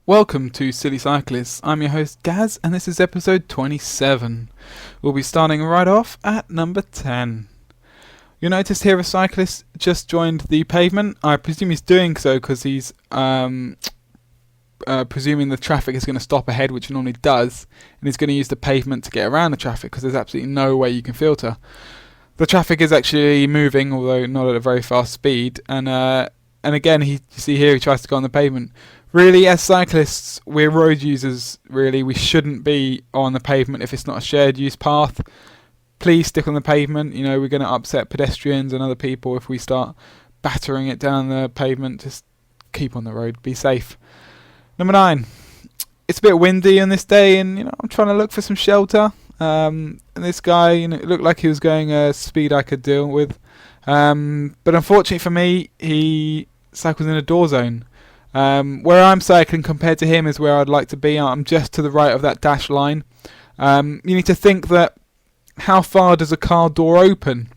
Welcome to Silly Cyclists. I'm your host Gaz, and this is episode 27. We'll be starting right off at number 10. You'll notice here a cyclist just joined the pavement. I presume he's doing so because he's presuming the traffic is going to stop ahead, which it normally does, and he's going to use the pavement to get around the traffic because there's absolutely no way you can filter. The traffic is actually moving, although not at a very fast speed, and again, you see here he tries to go on the pavement. Really, as cyclists, we're road users, really. We shouldn't be on the pavement if it's not a shared use path. Please stick on the pavement. You know, we're going to upset pedestrians and other people if we start battering it down the pavement. Just keep on the road. Be safe. Number 9. It's a bit windy on this day, and I'm trying to look for some shelter. And this guy, it looked like he was going a speed I could deal with. But unfortunately for me, he cycles in a door zone. Where I'm cycling compared to him is where I'd like to be. I'm just to the right of that dash line. You need to think that how far does a car door open?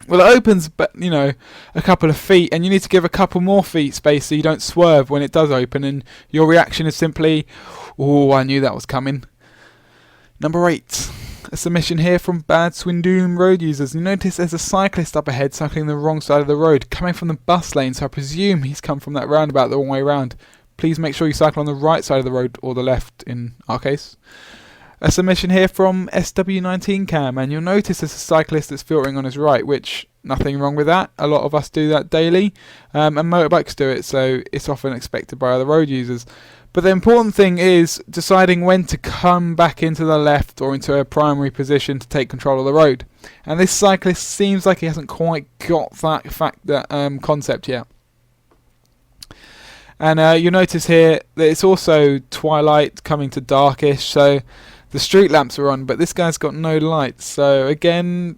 Well, it opens, but a couple of feet, and you need to give a couple more feet space so you don't swerve when it does open, and your reaction is simply, "Oh, I knew that was coming." Number 8. A submission here from Bad Swindoom road users. You notice there's a cyclist up ahead cycling the wrong side of the road, coming from the bus lane, so I presume he's come from that roundabout the wrong way round. Please make sure you cycle on the right side of the road, or the left in our case. A submission here from SW19 Cam, and you'll notice there's a cyclist that's filtering on his right, which, nothing wrong with that. A lot of us do that daily, and motorbikes do it, so it's often expected by other road users. But the important thing is deciding when to come back into the left or into a primary position to take control of the road. And this cyclist seems like he hasn't quite got that concept yet. And you'll notice here that it's also twilight coming to darkish, so the street lamps are on, but this guy's got no lights. So again,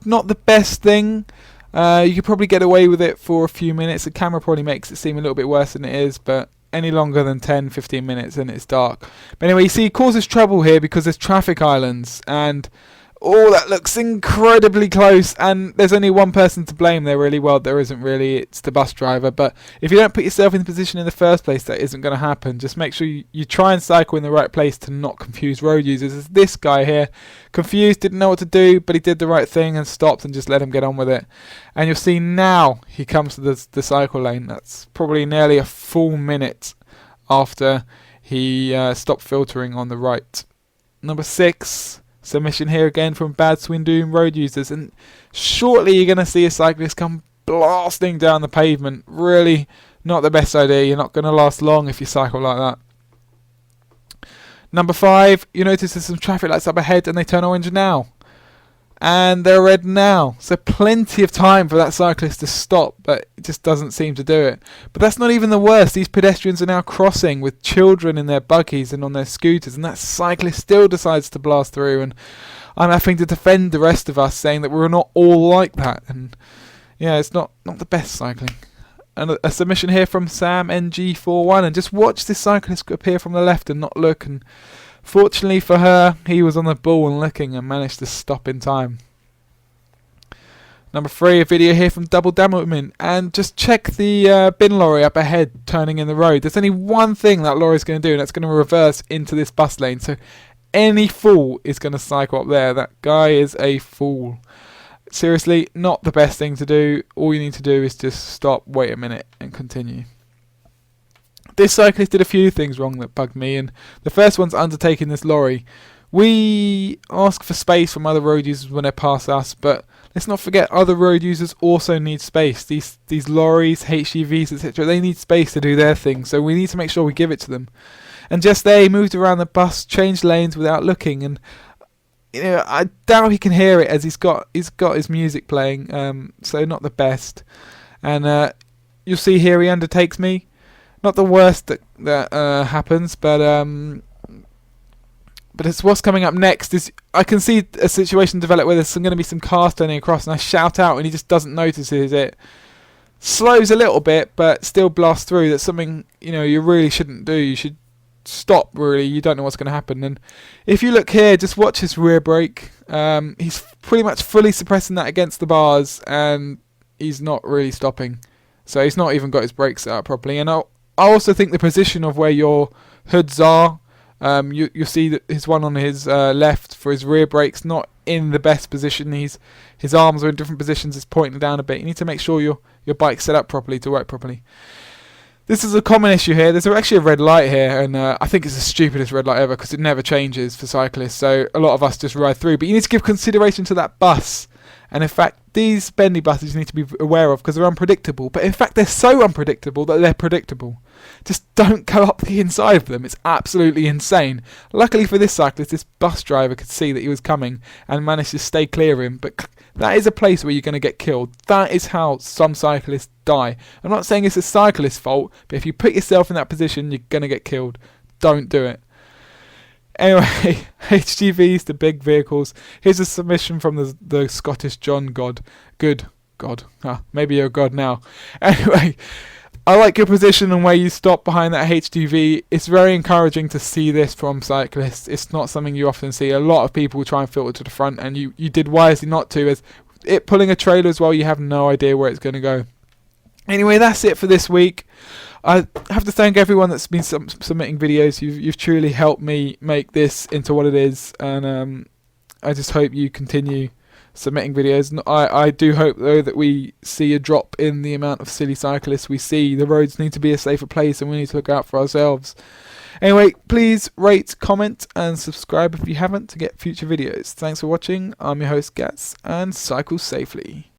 not the best thing. You could probably get away with it for a few minutes. The camera probably makes it seem a little bit worse than it is, but any longer than 10-15 minutes and it's dark. But anyway, you see, he causes trouble here because there's traffic islands, and that looks incredibly close, and there's only one person to blame there, really. Well, there isn't really. It's the bus driver. But if you don't put yourself in the position in the first place, that isn't going to happen. Just make sure you try and cycle in the right place to not confuse road users. As this guy here, confused, didn't know what to do, but he did the right thing and stopped and just let him get on with it. And you'll see now he comes to the cycle lane. That's probably nearly a full minute after he stopped filtering on the right. Number 6. Submission here again from Bad Swindoom road users, and shortly you're going to see a cyclist come blasting down the pavement. Really not the best idea. You're not going to last long if you cycle like that. Number 5, you notice there's some traffic lights up ahead and they turn orange now. And they're red now. So plenty of time for that cyclist to stop, but it just doesn't seem to do it. But that's not even the worst. These pedestrians are now crossing with children in their buggies and on their scooters, and that cyclist still decides to blast through, and I'm having to defend the rest of us, saying that we're not all like that. And yeah, it's not the best cycling. And a submission here from Sam NG41, and just watch this cyclist appear from the left and not look, and fortunately for her, he was on the ball and looking and managed to stop in time. Number 3, a video here from Double Dammerman, and just check the bin lorry up ahead turning in the road. There's only one thing that lorry's going to do, and that's going to reverse into this bus lane. So any fool is going to cycle up there. That guy is a fool. Seriously, not the best thing to do. All you need to do is just stop, wait a minute, and continue. This cyclist did a few things wrong that bugged me, and the first one's undertaking this lorry. We ask for space from other road users when they pass us, but let's not forget other road users also need space. These lorries, HGVs, etc., they need space to do their thing, so we need to make sure we give it to them. And just there, he moved around the bus, changed lanes without looking, and I doubt he can hear it as he's got his music playing, so not the best. And you'll see here he undertakes me. Not the worst that happens, but it's what's coming up next. Is I can see a situation develop where there's going to be some cars turning across, and I shout out, and he just doesn't notice it. Slows a little bit, but still blasts through. That's something you really shouldn't do. You should stop. Really, you don't know what's going to happen. And if you look here, just watch his rear brake. He's pretty much fully suppressing that against the bars, and he's not really stopping. So he's not even got his brakes set up properly. And I also think the position of where your hoods are, you'll see that his one on his left for his rear brakes not in the best position. His arms are in different positions. It's pointing down a bit. You need to make sure your bike's set up properly to work properly. This is a common issue here. There's actually a red light here, and I think it's the stupidest red light ever because it never changes for cyclists. So a lot of us just ride through. But you need to give consideration to that bus. And in fact, these bendy buses you need to be aware of because they're unpredictable. But in fact, they're so unpredictable that they're predictable. Just don't go up the inside of them. It's absolutely insane. Luckily for this cyclist, this bus driver could see that he was coming and managed to stay clear of him. But that is a place where you're going to get killed. That is how some cyclists die. I'm not saying it's a cyclist's fault, but if you put yourself in that position, you're going to get killed. Don't do it. Anyway, HGVs to big vehicles. Here's a submission from the Scottish John God. Good God. Maybe you're a god now. Anyway, I like your position and where you stop behind that HGV. It's very encouraging to see this from cyclists. It's not something you often see. A lot of people try and filter to the front, and you did wisely not to. As it pulling a trailer as well, you have no idea where it's going to go. Anyway, that's it for this week. I have to thank everyone that's been submitting videos. You've truly helped me make this into what it is, and I just hope you continue submitting videos. I do hope though that we see a drop in the amount of silly cyclists we see. The roads need to be a safer place, and we need to look out for ourselves. Anyway, please rate, comment, and subscribe if you haven't to get future videos. Thanks for watching. I'm your host Gats, and cycle safely.